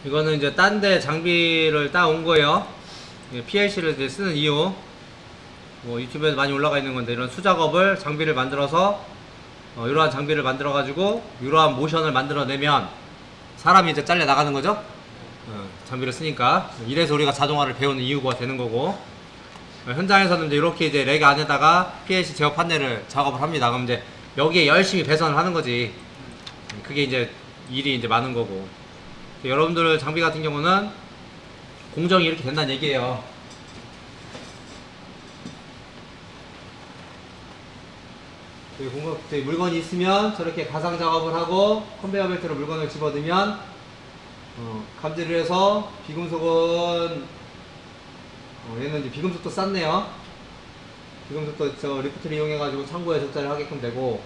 이거는 이제 딴 데 장비를 따온 거예요. PLC를 이제 쓰는 이유, 뭐 유튜브에도 많이 올라가 있는 건데, 이런 수작업을 장비를 만들어서 이러한 장비를 만들어 가지고 이러한 모션을 만들어내면 사람이 이제 잘려 나가는 거죠. 장비를 쓰니까. 이래서 우리가 자동화를 배우는 이유가 되는 거고, 현장에서는 이제 이렇게 이제 렉 안에다가 PLC 제어 판넬을 작업을 합니다. 그럼 이제 여기에 열심히 배선을 하는 거지. 그게 이제 일이 이제 많은 거고. 여러분들 장비 같은 경우는 공정이 이렇게 된다는 얘기예요. 물건이 있으면 저렇게 가상 작업을 하고 컨베이어 벨트로 물건을 집어넣으면 감지를 해서 비금속은 얘는 이제 비금속도 쌌네요. 비금속도 저 리프트를 이용해 가지고 창고에 적재를 하게끔 되고,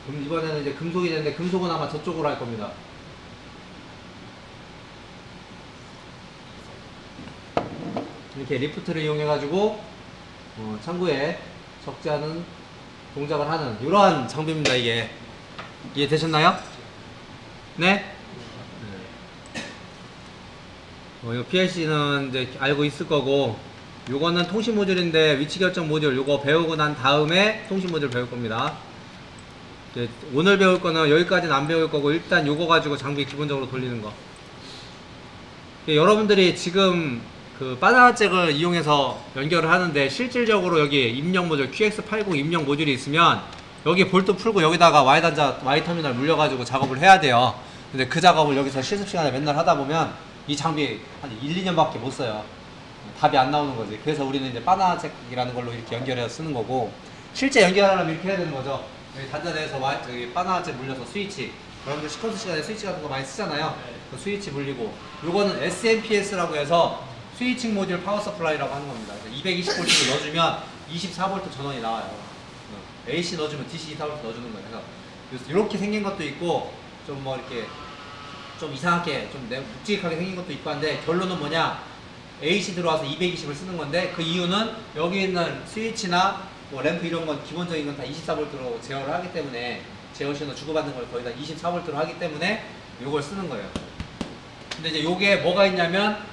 그럼 이번에는 이제 금속이 되는데 금속은 아마 저쪽으로 할 겁니다. 이렇게 리프트를 이용해 가지고 창고에 적재하는 동작을 하는 이러한 장비입니다. 이게 이해되셨나요? 네? 이거 PLC는 이제 알고 있을 거고, 요거는 통신 모듈인데 위치 결정 모듈 요거 배우고 난 다음에 통신 모듈 배울 겁니다. 이제 오늘 배울 거는 여기까지는 안 배울 거고, 일단 요거 가지고 장비 기본적으로 돌리는 거. 여러분들이 지금 그 바나나 잭을 이용해서 연결을 하는데, 실질적으로 여기 입력 모듈 QX80 입력 모듈이 있으면 여기 볼트 풀고 여기다가 Y 터미널 물려가지고 작업을 해야 돼요. 근데 그 작업을 여기서 실습 시간에 맨날 하다 보면 이 장비 한 1, 2년밖에 못 써요. 답이 안 나오는 거지. 그래서 우리는 이제 바나나 잭이라는 걸로 이렇게 연결해서 쓰는 거고, 실제 연결하려면 이렇게 해야 되는 거죠. 여기 단자대에서 여기 바나나 잭 물려서 스위치, 여러분들 시퀀스 시간에 스위치 같은 거 많이 쓰잖아요. 그 스위치 물리고, 요거는 SMPS라고 해서 스위칭 모듈 파워 서플라이라고 하는 겁니다. 220V를 넣어주면 24V 전원이 나와요. AC 넣어주면 DC 24V 넣어주는 거예요. 그래서 이렇게 생긴 것도 있고, 좀 뭐 이렇게 좀 이상하게 좀 묵직하게 생긴 것도 있고 한데, 결론은 뭐냐, AC 들어와서 220을 쓰는 건데, 그 이유는 여기 있는 스위치나 뭐 램프 이런 건 기본적인 건 다 24V로 제어를 하기 때문에, 제어 신호 주고받는 걸 거의 다 24V로 하기 때문에 요걸 쓰는 거예요. 근데 이제 요게 뭐가 있냐면,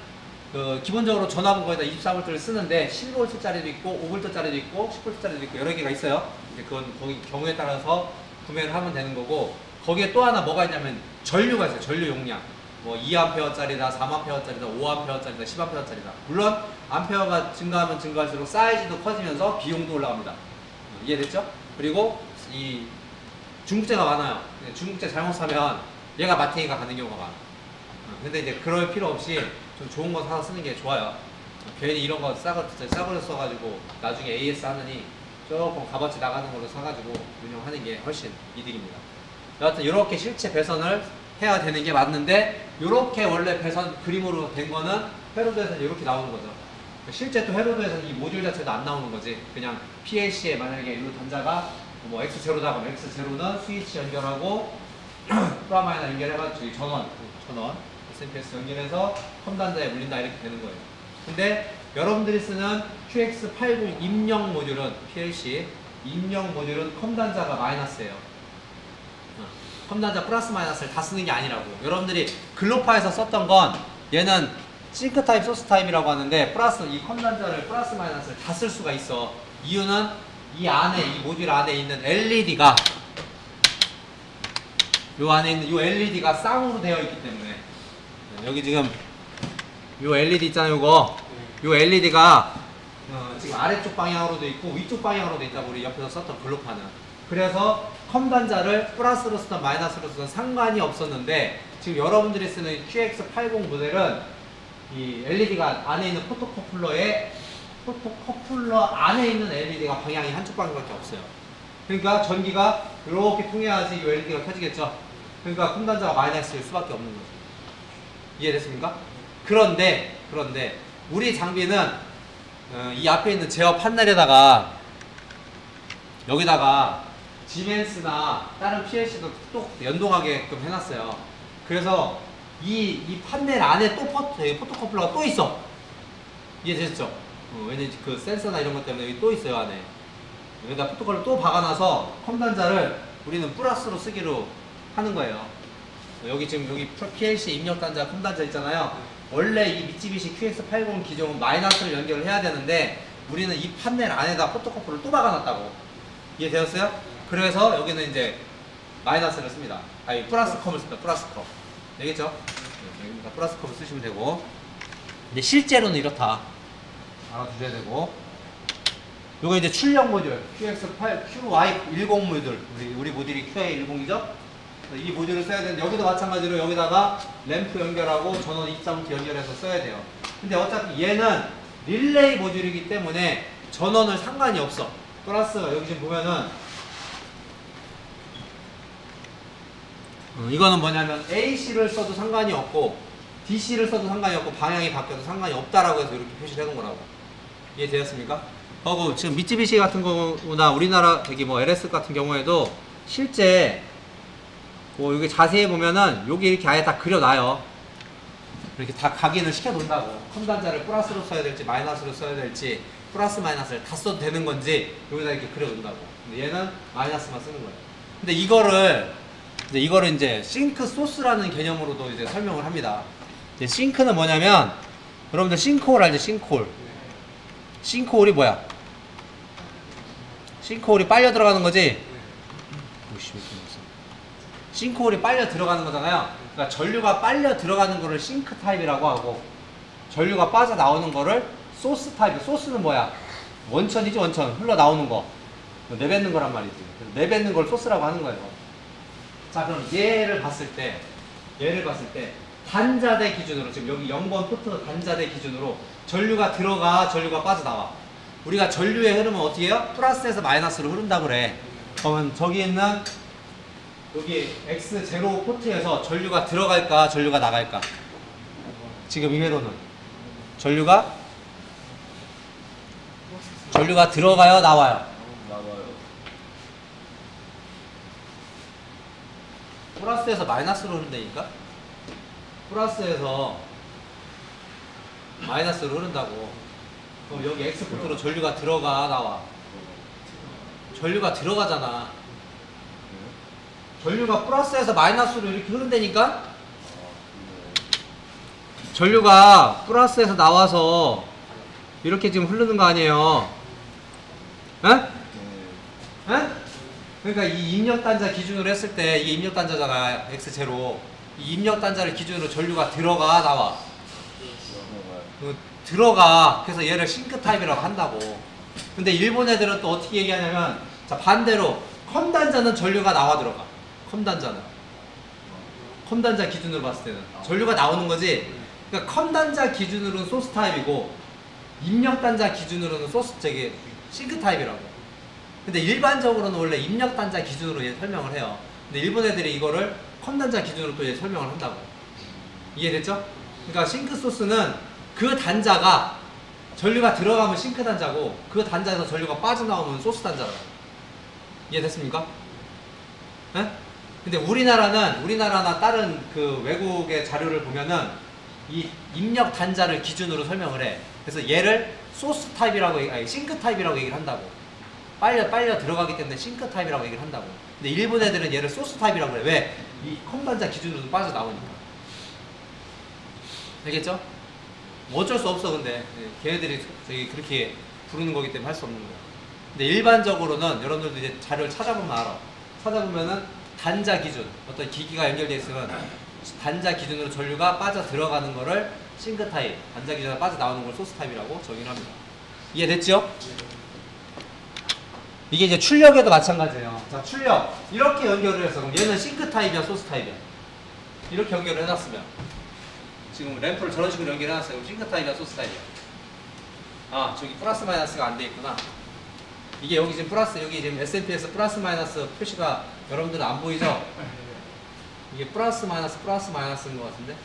기본적으로 전압은 거의 다 24V를 쓰는데 12V짜리도 있고 5V짜리도 있고 10V짜리도 있고 여러 개가 있어요. 이제 그건 거기 경우에 따라서 구매를 하면 되는 거고, 거기에 또 하나 뭐가 있냐면 전류가 있어요. 전류 용량. 뭐 2A짜리다, 3A짜리다, 5A짜리다, 10A짜리다. 물론 암페어가 증가하면 증가할수록 사이즈도 커지면서 비용도 올라갑니다. 이해됐죠? 그리고 이 중국제가 많아요. 중국제 잘못 사면 얘가 마탱이가 가는 경우가 많아. 근데 이제 그럴 필요 없이 좀 좋은 거 사서 쓰는 게 좋아요. 괜히 이런 거 싸구려 써가지고 나중에 AS 하느니 조금 값어치 나가는 걸로 사가지고 운영하는 게 훨씬 이득입니다. 여하튼 이렇게 실제 배선을 해야 되는 게 맞는데, 이렇게 원래 배선 그림으로 된 거는 회로도에서는 이렇게 나오는 거죠. 실제 또 회로도에서는 이 모듈 자체도 안 나오는 거지. 그냥 PLC에 만약에 이 단자가 뭐 X0다 그러면 X0는 스위치 연결하고 프라마이너 연결해가지고 전원 SMPS 연결해서 컴단자에 물린다, 이렇게 되는 거예요. 근데 여러분들이 쓰는 QX80 입력 모듈은 PLC 입력 모듈은 컴단자가 마이너스예요. 컴단자 플러스 마이너스를 다 쓰는 게 아니라고. 여러분들이 글로파에서 썼던 건 얘는 싱크 타입, 소스 타입이라고 하는데, 플러스 이 컴단자를 플러스 마이너스를 다 쓸 수가 있어. 이유는 이 안에, 이 모듈 안에 있는 LED가, 요 안에 있는 요 LED가 쌍으로 되어 있기 때문에, 여기 지금 요 LED 있잖아요. 요 LED가 지금 아래쪽 방향으로도 있고 위쪽 방향으로도 있다고 우리 옆에서 썼던 글로파는. 그래서 컴단자를 플러스로 쓰든 마이너스로 쓰든 상관이 없었는데, 지금 여러분들이 쓰는 QX80 모델은 이 LED가 안에 있는 포토커플러 안에 있는 LED가 방향이 한쪽 방향밖에 없어요. 그러니까 전기가 이렇게 통해야지 이 LED가 켜지겠죠. 그러니까 컴단자가 마이너스일 수밖에 없는 거죠. 이해됐습니까? 그런데 우리 장비는 이 앞에 있는 제어 판넬에다가 여기다가 지멘스나 다른 PLC도 또 연동하게끔 해놨어요. 그래서 이 판넬 안에 또 포토커플러가 또 있어. 이해되셨죠? 왜냐면 그 센서나 이런 것 때문에 여기 또 있어요, 안에. 여기다 포토콜을 또 박아놔서 컴 단자를 우리는 플러스로 쓰기로 하는 거예요. 여기 지금 여기 PLC 입력 단자 컴 단자 있잖아요. 원래 이 미쯔비시 QX80 기종은 마이너스를 연결을 해야 되는데 우리는 이 판넬 안에다 포토커플을 또 박아놨다고. 이해되었어요? 그래서 여기는 이제 마이너스를 씁니다. 아니 플러스 컵을 씁니다. 플러스 컵. 되겠죠? 여기다 플러스 컵을 쓰시면 되고. 근데 실제로는 이렇다. 알아두셔야 되고. 요거 이제 출력 모듈 QX8, QY10 모듈. 우리 모듈이 QA10이죠? 이 모듈을 써야 되는데 여기도 마찬가지로 여기다가 램프 연결하고 전원 입사부터 연결해서 써야 돼요. 근데 어차피 얘는 릴레이 모듈이기 때문에 전원을 상관이 없어. 플러스가 여기 지금 보면은 이거는 뭐냐면 AC를 써도 상관이 없고 DC를 써도 상관이 없고 방향이 바뀌어도 상관이 없다라고 해서 이렇게 표시를 해놓은 거라고. 이해되었습니까? 하고 지금 미쯔비시 같은 거나 우리나라 저기 뭐 LS 같은 경우에도 실제 뭐 여기 자세히 보면은 여기 이렇게 아예 다 그려놔요. 이렇게 다 각인을 시켜 놓는다고. 컴 단자를 플러스로 써야 될지 마이너스로 써야 될지 플러스 마이너스를 다 써도 되는 건지 여기다 이렇게 그려 놓는다고. 근데 얘는 마이너스만 쓰는 거예요. 근데 이거를 이제 싱크 소스라는 개념으로도 이제 설명을 합니다. 이제 싱크는 뭐냐면 여러분들 싱크홀 알죠? 싱크홀. 싱크홀이 뭐야? 싱크홀이 빨려 들어가는 거지? 싱크홀이 빨려 들어가는 거잖아요. 그러니까 전류가 빨려 들어가는 거를 싱크 타입이라고 하고 전류가 빠져나오는 거를 소스 타입. 소스는 뭐야? 원천이지 원천. 흘러나오는 거. 내뱉는 거란 말이지. 내뱉는 걸 소스라고 하는 거예요. 자 그럼 얘를 봤을 때 단자대 기준으로 지금 여기 0번 포트 단자대 기준으로 전류가 들어가 전류가 빠져나와. 우리가 전류의 흐름은 어떻게 해요? 플러스에서 마이너스로 흐른다고 그래. 그러면 저기 있는 여기 X0 포트에서 전류가 들어갈까 전류가 나갈까? 지금 이 회로는 전류가 들어가요 나와요? 나와요. 플러스에서 마이너스로 흐른다니까? 플러스에서 마이너스로 흐른다고. 그럼 여기 X 포트로 전류가 들어가 나와? 전류가 들어가잖아. 전류가 플러스에서 마이너스로 이렇게 흐른다니까? 전류가 플러스에서 나와서 이렇게 지금 흐르는 거 아니에요? 에? 에? 그러니까 이 입력 단자 기준으로 했을 때 이게 입력 단자잖아. X0. 이 입력 단자를 기준으로 전류가 들어가 나와? 들어가. 그래서 얘를 싱크 타입이라고 한다고. 근데 일본 애들은 또 어떻게 얘기하냐면 자 반대로 컴 단자는 전류가 나와 들어가. 컴 단자 기준으로 봤을 때는 전류가 나오는 거지. 그러니까 컴 단자 기준으로는 소스 타입이고 입력 단자 기준으로는 싱크 타입이라고. 근데 일반적으로는 원래 입력 단자 기준으로 얘 설명을 해요. 근데 일본 애들이 이거를 컴 단자 기준으로 또 얘 설명을 한다고. 이해됐죠? 그러니까 싱크 소스는 그 단자가 전류가 들어가면 싱크 단자고 그 단자에서 전류가 빠져나오면 소스 단자라고. 이해됐습니까? 에? 근데 우리나라나 다른 그 외국의 자료를 보면은 이 입력 단자를 기준으로 설명을 해. 그래서 얘를 소스 타입이라고 아니 싱크 타입이라고 얘기를 한다고. 빨려 들어가기 때문에 싱크 타입이라고 얘기를 한다고. 근데 일본 애들은 얘를 소스 타입이라고 그래. 왜? 이 컴 단자 기준으로 빠져나오니까. 알겠죠? 뭐 어쩔 수 없어. 근데 걔네들이 저기 그렇게 부르는 거기 때문에 할 수 없는 거야. 근데 일반적으로는 여러분들도 이제 자료를 찾아보면 알아. 찾아보면은 단자 기준, 어떤 기기가 연결되어 있으면 단자 기준으로 전류가 빠져 들어가는 거를 싱크 타입, 단자 기준으로 빠져 나오는 걸 소스 타입이라고 정의를 합니다. 이해됐죠? 이게 이제 출력에도 마찬가지예요. 자, 출력 이렇게 연결을 해서 그럼 얘는 싱크 타입이야, 소스 타입이야? 이렇게 연결을 해놨으면 지금 램프를 저런 식으로 연결해놨어요. 그럼 싱크 타입이야, 소스 타입이야? 아, 저기 플러스 마이너스가 안 돼 있구나. 이게 여기 지금 플러스, 여기 지금 SMPS 플러스 마이너스 표시가 여러분들은 안 보이죠? 이게 플러스 마이너스인 것 같은데?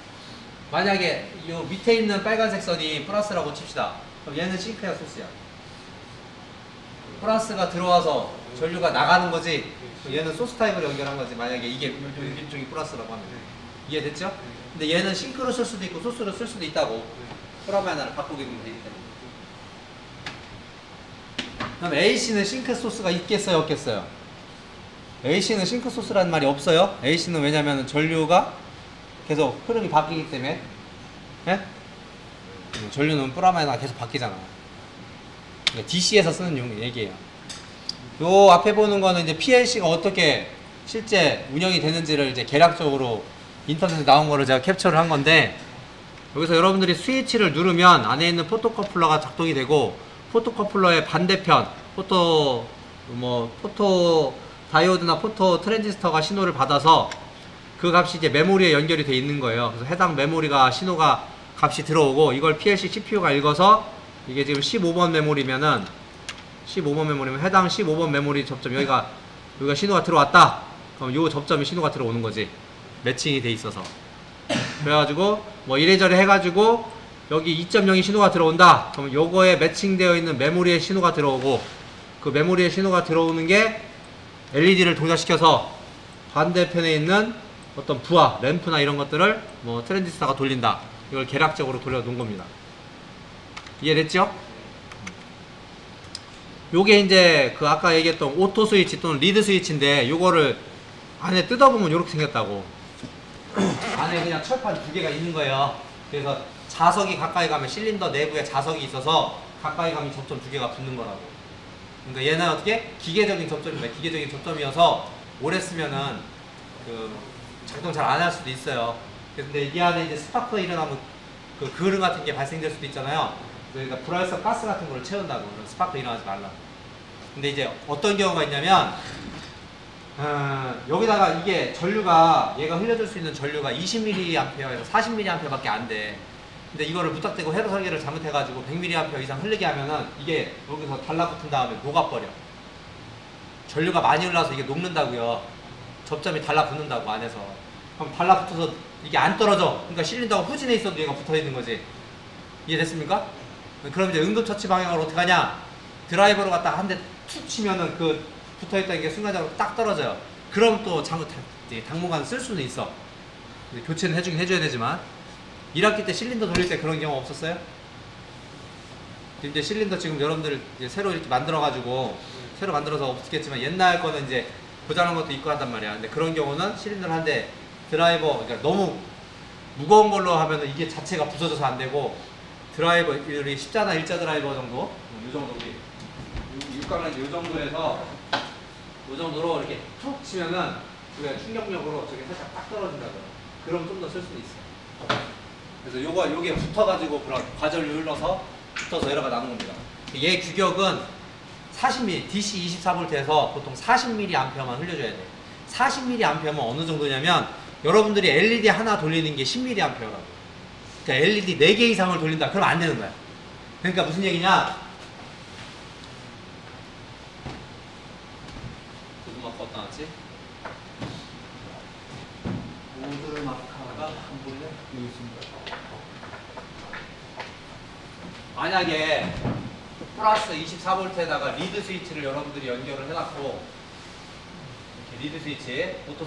만약에 이 밑에 있는 빨간색 선이 플러스라고 칩시다. 그럼 얘는 싱크야, 소스야? 플러스가 들어와서 전류가 나가는 거지. 얘는 소스 타입으로 연결한 거지. 만약에 이게 이쪽이 플러스라고 하면. 이해됐죠? 근데 얘는 싱크로 쓸 수도 있고 소스로 쓸 수도 있다고. 프라마이너를 바꾸게 되면 되기 때문에. 그럼 AC는 싱크 소스가 있겠어요, 없겠어요? AC는 싱크 소스라는 말이 없어요. AC는 왜냐면 전류가 계속 흐름이 바뀌기 때문에. 예? 전류는 뿌라마이나 계속 바뀌잖아. DC에서 쓰는 얘기예요. 요 앞에 보는 거는 이제 PLC가 어떻게 실제 운영이 되는지를 이제 계략적으로 인터넷에 나온 거를 제가 캡처를 한 건데, 여기서 여러분들이 스위치를 누르면 안에 있는 포토커플러가 작동이 되고, 포토커플러의 반대편 포토 다이오드나 포토 트랜지스터가 신호를 받아서 그 값이 이제 메모리에 연결이 돼 있는 거예요. 그래서 해당 메모리가 신호가 값이 들어오고, 이걸 PLC CPU가 읽어서, 이게 지금 15번 메모리면은 15번 메모리면 해당 15번 메모리 접점, 여기가 신호가 들어왔다. 그럼 요 접점에 신호가 들어오는 거지. 매칭이 돼 있어서. 그래가지고 뭐 이래저래 해가지고 여기 2.0이 신호가 들어온다. 그럼 요거에 매칭되어 있는 메모리의 신호가 들어오고, 그 메모리의 신호가 들어오는 게 LED를 동작시켜서 반대편에 있는 어떤 부하, 램프나 이런 것들을 뭐 트랜지스터가 돌린다. 이걸 계략적으로 돌려놓은 겁니다. 이해됐죠? 요게 이제 그 아까 얘기했던 오토 스위치 또는 리드 스위치인데, 요거를 안에 뜯어보면 요렇게 생겼다고. 안에 그냥 철판 두 개가 있는 거예요. 그래서 자석이 가까이 가면 실린더 내부에 자석이 있어서 가까이 가면 접점 두 개가 붙는 거라고. 그러니까 얘는 어떻게? 기계적인 접점입니다. 기계적인 접점이어서 오래 쓰면은 그 작동 잘 안 할 수도 있어요. 근데 이 안에 이제 스파크가 일어나면 그 그을음 같은 게 발생될 수도 있잖아요. 그러니까 불활성 가스 같은 거를 채운다고. 스파크 일어나지 말라고. 근데 이제 어떤 경우가 있냐면, 여기다가 이게 전류가, 얘가 흘려줄 수 있는 전류가 20mA에서 40mA 밖에 안 돼. 근데 이거를 무턱대고 회로 설계를 잘못해가지고 100mA 이상 흘리게 하면은 이게 여기서 달라붙은 다음에 녹아버려. 전류가 많이 흘러서 이게 녹는다고요. 접점이 달라붙는다고 안에서. 그럼 달라붙어서 이게 안 떨어져. 그러니까 실린더가 후진해 있어도 얘가 붙어있는 거지. 이해됐습니까? 그럼 이제 응급처치 방향으로 어떻게 하냐? 드라이버로 갖다가 한 대 툭 치면은 그 붙어있다는 게 순간적으로 딱 떨어져요. 그럼 또 당분간 쓸 수는 있어. 교체는 해주긴 해줘야 되지만. 1학기 때 실린더 돌릴 때 그런 경우 없었어요? 이제 실린더 지금 여러분들 이제 새로 이렇게 만들어가지고, 새로 만들어서 없겠지만 옛날 거는 이제 고장난 것도 있고 한단 말이야. 근데 그런 경우는 실린더를 한 대 드라이버, 그러니까 너무 무거운 걸로 하면은 이게 자체가 부서져서 안 되고, 드라이버, 우리 십자나 일자 드라이버 정도, 요 정도, 우리 육각렌즈 요 정도에서 요 정도로 이렇게 툭 치면은 그게 충격력으로 저게 살짝 딱 떨어진다고요. 그럼 좀 더 쓸 수도 있어요. 그래서 요게 붙어가지고 그런 과전류 흘러서 붙어서 에러가 나는 겁니다. 얘 규격은 40mm, DC 24V에서 보통 40mA만 흘려줘야 돼. 40mA면 어느 정도냐면, 여러분들이 LED 하나 돌리는 게 10mA라고. 그러니까 LED 4개 이상을 돌린다. 그럼 안 되는 거야. 그러니까 무슨 얘기냐? 보드마크 어디다 놨지? 보드마크가 안 보이네? 여기 있습니다. 만약에 플러스 24V에다가 리드 스위치를 여러분들이 연결을 해놨고, 이렇게 리드 스위치, 오토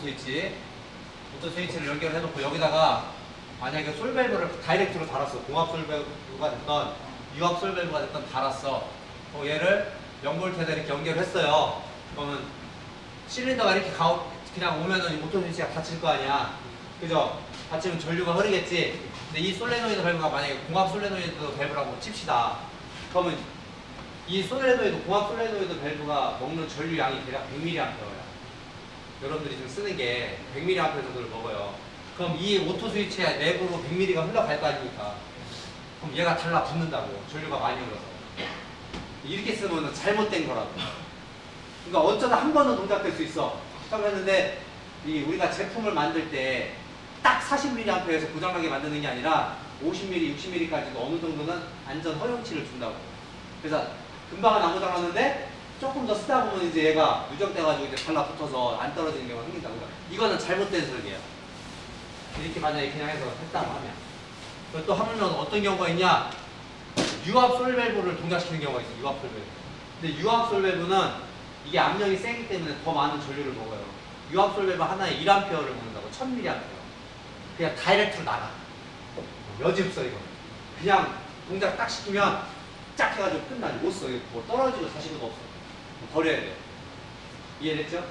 스위치를 연결해놓고 여기다가 만약에 솔밸브를 다이렉트로 달았어. 공합 솔밸브가 됐던 유압 솔밸브가 됐던 달았어. 얘를 0V에다 이렇게 연결했어요. 그러면 실린더가 이렇게 그냥 오면은 오토 스위치가 닫힐 거 아니야. 그죠? 닫히면 전류가 흐르겠지. 근데 이 솔레노이드 밸브가 만약에 공합 솔레노이드 밸브라고 칩시다. 그러면 이 솔레노이드, 공합 솔레노이드 밸브가 먹는 전류 양이 대략 100mA야. 여러분들이 지금 쓰는 게 100mA 정도를 먹어요. 그럼 이 오토 스위치의 내부로 100mA가 흘러갈 거 아닙니까? 그럼 얘가 달라붙는다고. 전류가 많이 흘러서. 이렇게 쓰면 잘못된 거라고. 그러니까 어쩌다 한 번은 동작될 수 있어. 처음 했는데 우리가 제품을 만들 때 딱 40mA에서 고장나게 만드는 게 아니라 50mm, 60mm까지도 어느 정도는 안전 허용치를 준다고. 그래서 금방은 안 고장났는데 조금 더 쓰다 보면 이제 얘가 누적돼가지고 이제 달라붙어서 안 떨어지는 경우가 생긴다고. 이거는 잘못된 설계야. 이렇게 만약에 그냥 해서 했다고 하면. 그리고 또 하물며 어떤 경우가 있냐? 유압 솔밸브를 동작시키는 경우가 있어. 유압 솔밸브. 근데 유압 솔밸브는 이게 압력이 세기 때문에 더 많은 전류를 먹어요. 유압 솔밸브 하나에 1A를 먹는다고. 1000mA. 그냥 다이렉트로 나가. 여지 없어 이거. 그냥 동작 딱 시키면 쫙 해가지고 끝나지. 못 써. 뭐 떨어지고 자식은 없어. 버려야 돼. 이해됐죠?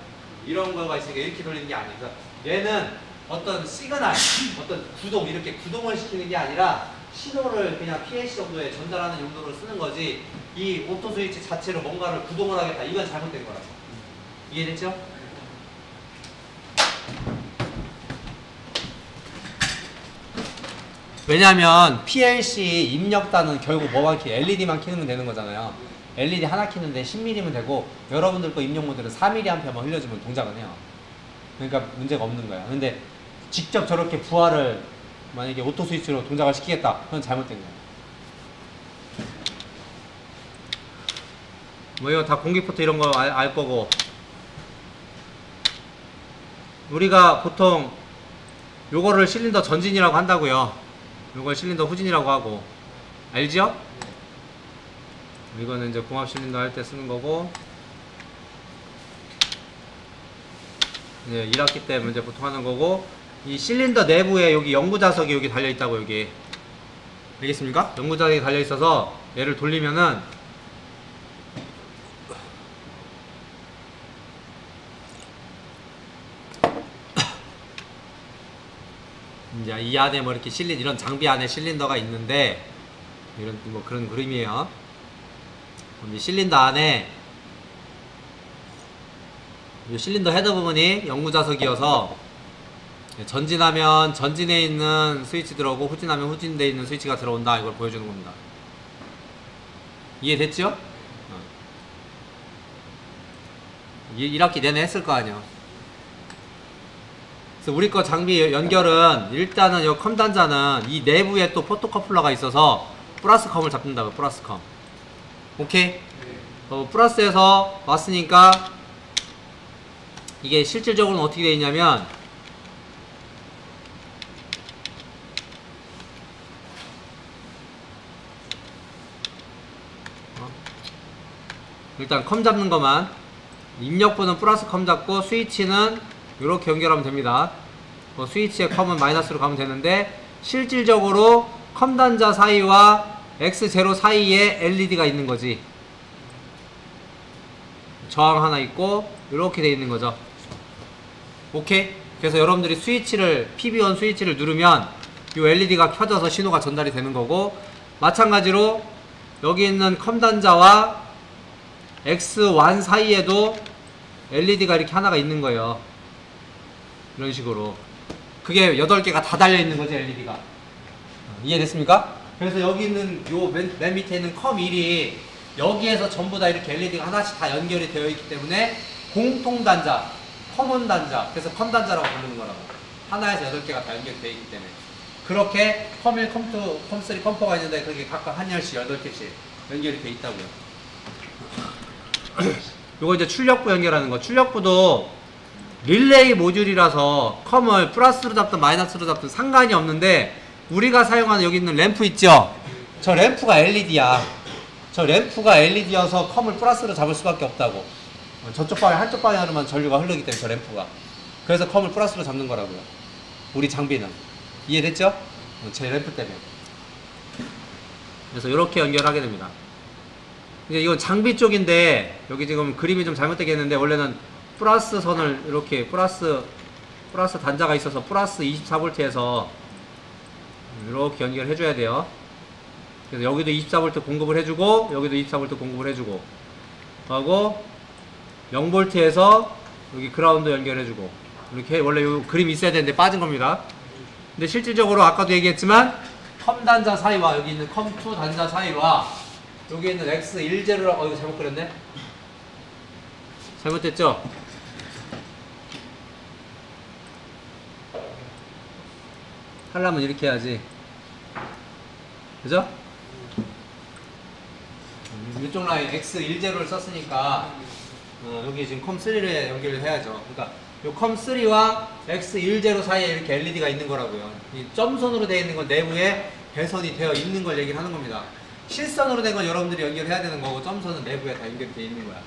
이런 거가 있으니까 이렇게 돌리는 게 아니라 얘는 어떤 시그널, 어떤 구동, 이렇게 구동을 시키는 게 아니라 신호를 그냥 PLC 정도에 전달하는 용도로 쓰는 거지 이 오토 스위치 자체로 뭔가를 구동을 하겠다. 이건 잘못된 거라고. 이해됐죠? 왜냐하면 PLC 입력단은 결국 뭐만 키, LED만 키면 되는 거잖아요. LED 하나 키는데 10mm면 되고 여러분들 거 입력 모델은 4mA만 흘려주면 동작은 해요. 그러니까 문제가 없는 거야. 근데 직접 저렇게 부하를 만약에 오토 스위치로 동작을 시키겠다. 그건 잘못된 거야. 뭐 이거 다 공기 포트 이런 거 알 거고 우리가 보통 요거를 실린더 전진이라고 한다고요. 요걸 실린더 후진이라고 하고 알죠? 이거는 이제 공합 실린더 할 때 쓰는 거고 이제 1학기 때 문제 보통 하는 거고 이 실린더 내부에 여기 연구자석이 여기 달려 있다고 여기 알겠습니까? 연구자석이 달려 있어서 얘를 돌리면은 이제 이 안에 뭐 이렇게 이런 장비 안에 실린더가 있는데 이런 뭐 그런 그림이에요. 이 실린더 안에 이 실린더 헤더 부분이 연구자석이어서 전진하면 전진에 있는 스위치 들어오고 후진하면 후진되어 있는 스위치가 들어온다. 이걸 보여주는 겁니다. 이해됐죠? 1학기 내내 했을 거 아니야. 그래서 우리 거 장비 연결은 일단은 이 컴 단자는 이 내부에 또 포토커플러가 있어서 플러스 컴을 잡는다고. 플러스 컴. 오케이? 플러스에서 왔으니까 이게 실질적으로는 어떻게 되어 있냐면 일단 컴 잡는 것만 입력부는 플러스 컴 잡고 스위치는 이렇게 연결하면 됩니다. 스위치의 컴은 마이너스로 가면 되는데 실질적으로 컴 단자 사이와 X0 사이에 LED가 있는 거지. 저항 하나 있고 이렇게 돼 있는 거죠. 오케이? 그래서 여러분들이 스위치를 PB1 스위치를 누르면 이 LED가 켜져서 신호가 전달이 되는 거고 마찬가지로 여기 있는 컴 단자와 X1 사이에도 LED가 이렇게 하나가 있는 거예요. 이런 식으로 그게 8개가 다 달려 있는 거지 LED가. 이해됐습니까? 그래서 여기 있는 요 맨 밑에 있는 컴 1이 여기에서 전부 다 이렇게 LED가 하나씩 다 연결이 되어 있기 때문에 공통 단자, 커먼 단자, 그래서 컴 단자라고 부르는 거라고. 하나에서 8개가 다 연결이 되어 있기 때문에 그렇게 컴1, 컴2, 컴3, 컴4가 있는데 그게 각각 한 열씩 8개씩 연결이 되어 있다고요. 요거 이제 출력부 연결하는 거. 출력부도 릴레이 모듈이라서 컴을 플러스로 잡든 마이너스로 잡든 상관이 없는데 우리가 사용하는 여기 있는 램프 있죠? 저 램프가 LED야. 저 램프가 LED여서 컴을 플러스로 잡을 수밖에 없다고. 저쪽 방향, 한쪽 방향으로만 전류가 흐르기 때문에 저 램프가. 그래서 컴을 플러스로 잡는 거라고요. 우리 장비는. 이해됐죠? 제 램프 때문에. 그래서 이렇게 연결하게 됩니다. 이제 이건 장비 쪽인데 여기 지금 그림이 좀 잘못되게 했는데 원래는 플러스 선을 이렇게 플러스 단자가 있어서 플러스 24V에서 이렇게 연결해 줘야 돼요. 그래서 여기도 24V 공급을 해주고 여기도 24V 공급을 해주고 하고 0V에서 여기 그라운드 연결해주고 이렇게 원래 이 그림이 있어야 되는데 빠진 겁니다. 근데 실질적으로 아까도 얘기했지만 컴 단자 사이와 여기 있는 컴2 단자 사이와 여기 있는 X10라 이거 잘못 그렸네? 잘못됐죠? 하려면 이렇게 해야지. 그죠? 이쪽 라인 X10를 썼으니까 여기 지금 컴3를 연결을 해야죠. 그러니까 요 컴3와 X10 사이에 이렇게 LED가 있는 거라고요. 이 점선으로 되어 있는 건 내부에 배선이 되어 있는 걸 얘기를 하는 겁니다. 실선으로 된 건 여러분들이 연결해야 되는 거고 점선은 내부에 다 연결이 되어 있는 거야.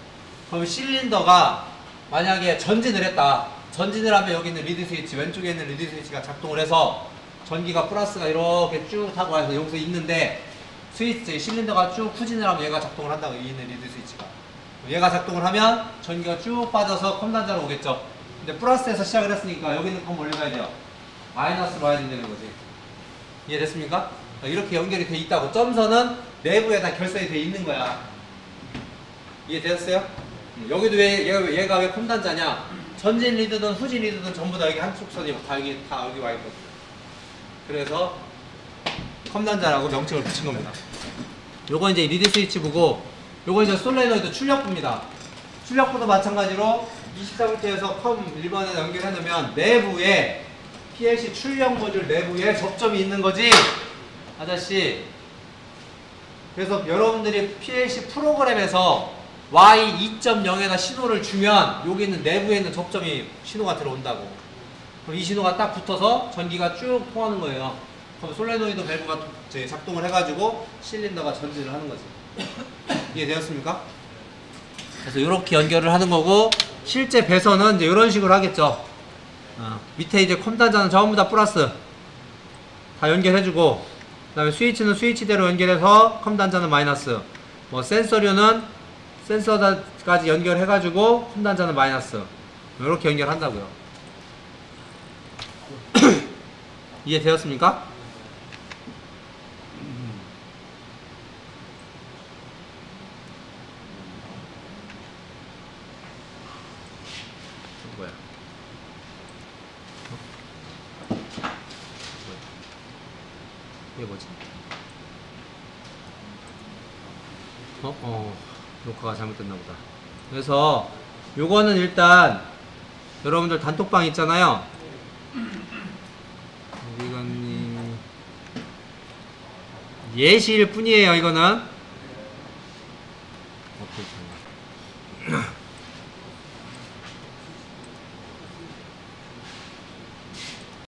그럼 실린더가 만약에 전진을 했다. 전진을 하면 여기 있는 리드 스위치, 왼쪽에 있는 리드 스위치가 작동을 해서 전기가 플러스가 이렇게 쭉 타고 와서 여기서 있는데 스위치 실린더가 쭉 후진을 하면 얘가 작동을 한다고. 이 있는 리드 스위치가. 얘가 작동을 하면 전기가 쭉 빠져서 컴단자로 오겠죠. 근데 플러스에서 시작을 했으니까 여기 있는 컴 올려 가야 돼요. 마이너스로 와야 된다는 거지. 이해됐습니까? 이렇게 연결이 돼 있다고. 점선은 내부에 다 결선이 돼 있는 거야. 이해되셨어요? 여기도 얘가 왜 컴단자냐? 전진 리드든 후진 리드든 전부 다 여기 한쪽 선이 다 여기 와 있거든요. 그래서 컴단자라고 명칭을 붙인 겁니다. 요거 이제 리드 스위치 보고, 요거 이제 솔레노이드 출력부입니다. 출력부도 마찬가지로 24V에서 컴 1번에 연결해 놓으면 내부에 PLC 출력 모듈 내부에 접점이 있는 거지, 아저씨. 그래서 여러분들이 PLC 프로그램에서 Y 2.0에다 신호를 주면 여기 있는 내부에 있는 접점이 신호가 들어온다고. 그럼 이 신호가 딱 붙어서 전기가 쭉 통하는 거예요. 그럼 솔레노이드 밸브가 작동을 해가지고 실린더가 전진을 하는 거지. 이해되었습니까? 그래서 이렇게 연결을 하는 거고, 실제 배선은 이제 이런 식으로 하겠죠. 밑에 이제 컴단자는 전부 다 플러스 다 연결해주고, 그 다음에 스위치는 스위치대로 연결해서 컴단자는 마이너스, 뭐 센서류는 센서까지 연결해가지고 컴단자는 마이너스, 이렇게 연결한다고요. 이해되었습니까? 뭐야? 이게 뭐지? 녹화가 잘못됐나 보다. 그래서 요거는 일단 여러분들 단톡방 있잖아요. 이건 예시일 뿐이에요. 이거는